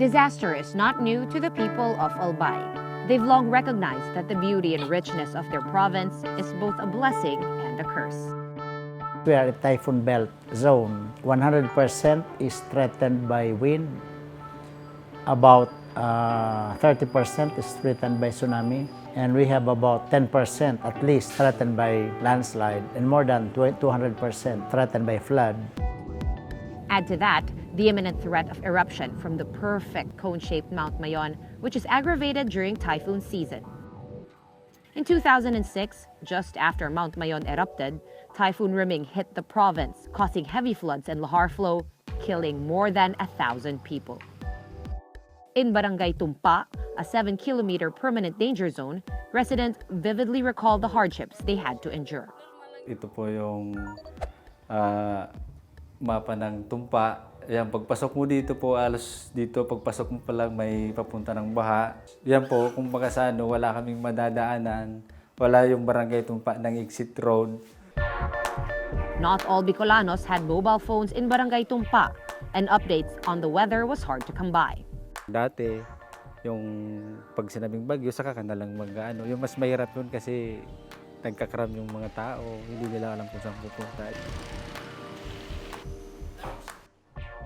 Disaster is not new to the people of Albay. They've long recognized that the beauty and richness of their province is both a blessing and a curse. We are a typhoon belt zone. 100% is threatened by wind. About 30% is threatened by tsunami. And we have about 10% at least threatened by landslide and more than 200% threatened by flood. Add to that the imminent threat of eruption from the perfect cone-shaped Mount Mayon, which is aggravated during typhoon season. In 2006, just after Mount Mayon erupted, Typhoon Riming hit the province, causing heavy floods and lahar flow, killing more than 1,000 people. In Barangay Tumpa, a 7-kilometer permanent danger zone, residents vividly recall the hardships they had to endure. Ito po yung mapa ng Tumpa. Yan, pagpasok mo dito po, alos dito, pagpasok mo pa lang may papunta ng baha. Yan po, kung baka sa wala kaming madadaanan, wala yung Barangay Tumpa ng exit road. Not all Bicolanos had mobile phones in Barangay Tumpa, and updates on the weather was hard to come by. Dati, yung pag sinabing bagyo, saka ka na lang mag-ano. Yung mas mahirap yun kasi nagkakram yung mga tao, hindi nila alam kung saan pupunta.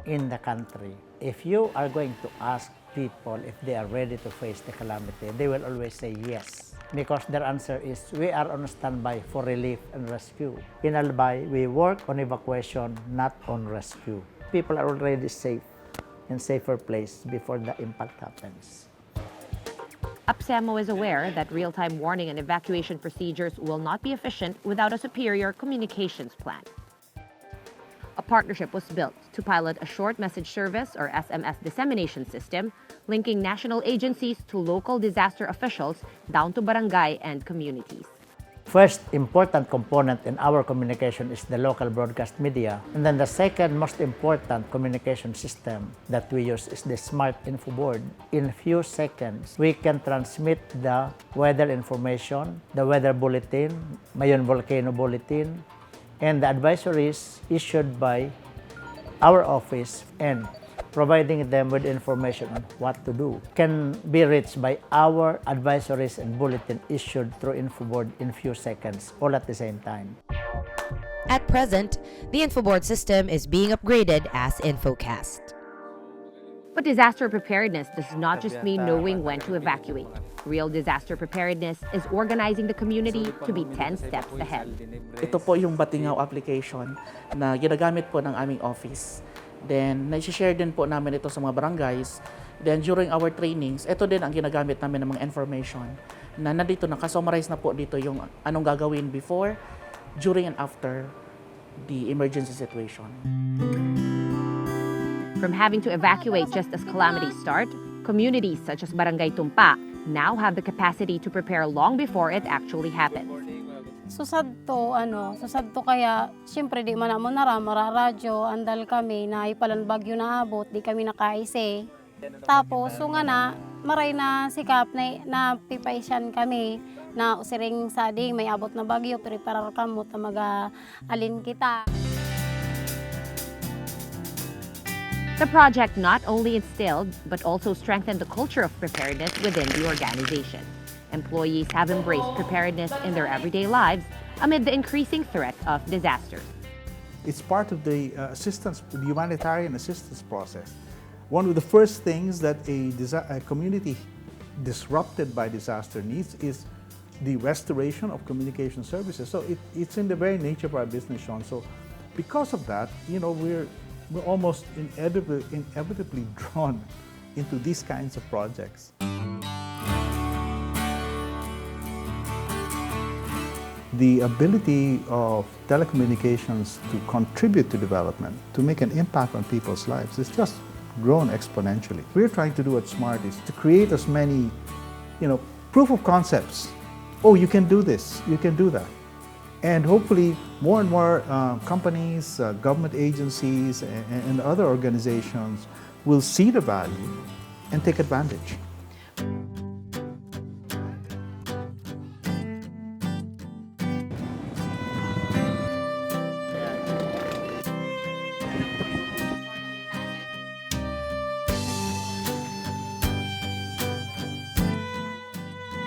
In the country, if you are going to ask people if they are ready to face the calamity, they will always say yes. Because their answer is, we are on standby for relief and rescue. In Albay, we work on evacuation, not on rescue. People are already safe in safer place before the impact happens. APSEMO is aware that real-time warning and evacuation procedures will not be efficient without a superior communications plan. A partnership was built to pilot a short message service or SMS dissemination system, linking national agencies to local disaster officials down to barangay and communities. First important component in our communication is the local broadcast media. And then the second most important communication system that we use is the smart info board. In few seconds, we can transmit the weather information, the weather bulletin, Mayon Volcano Bulletin, and the advisories issued by our office and providing them with information on what to do can be reached by our advisories and bulletin issued through InfoBoard in few seconds, all at the same time. At present, the InfoBoard system is being upgraded as InfoCast. But disaster preparedness does not just mean knowing when to evacuate. Real disaster preparedness is organizing the community to be 10 steps ahead. Ito po yung Batingaw application na ginagamit po ng aming office. Then, na-share din po namin ito sa mga barangays. Then, during our trainings, ito din ang ginagamit namin ng mga information na nandito, nakasummarize na po dito yung anong gagawin before, during, and after the emergency situation. From having to evacuate just as calamities start, communities such as Barangay Tumpa now have the capacity to prepare long before it actually happens. Susad to kaya siyempre di man mo mararadyo, andal kami na ipalan bagyo na abot, di kami nakaise. Tapos so nga na, maray na sikap na pipaisyan kami na usiring sading may abot na bagyo, preparar kamot na mag-alin kita. The project not only instilled, but also strengthened the culture of preparedness within the organization. Employees have embraced preparedness in their everyday lives amid the increasing threat of disasters. It's part of the the humanitarian assistance process. One of the first things that a community disrupted by disaster needs is the restoration of communication services. So it's in the very nature of our business, Sean. So because of that, we're almost inevitably drawn into these kinds of projects. The ability of telecommunications to contribute to development, to make an impact on people's lives, is just grown exponentially. We're trying to do what SMART is, to create as many, proof of concepts. Oh, you can do this, you can do that. And hopefully more and more companies, government agencies, and other organizations will see the value and take advantage.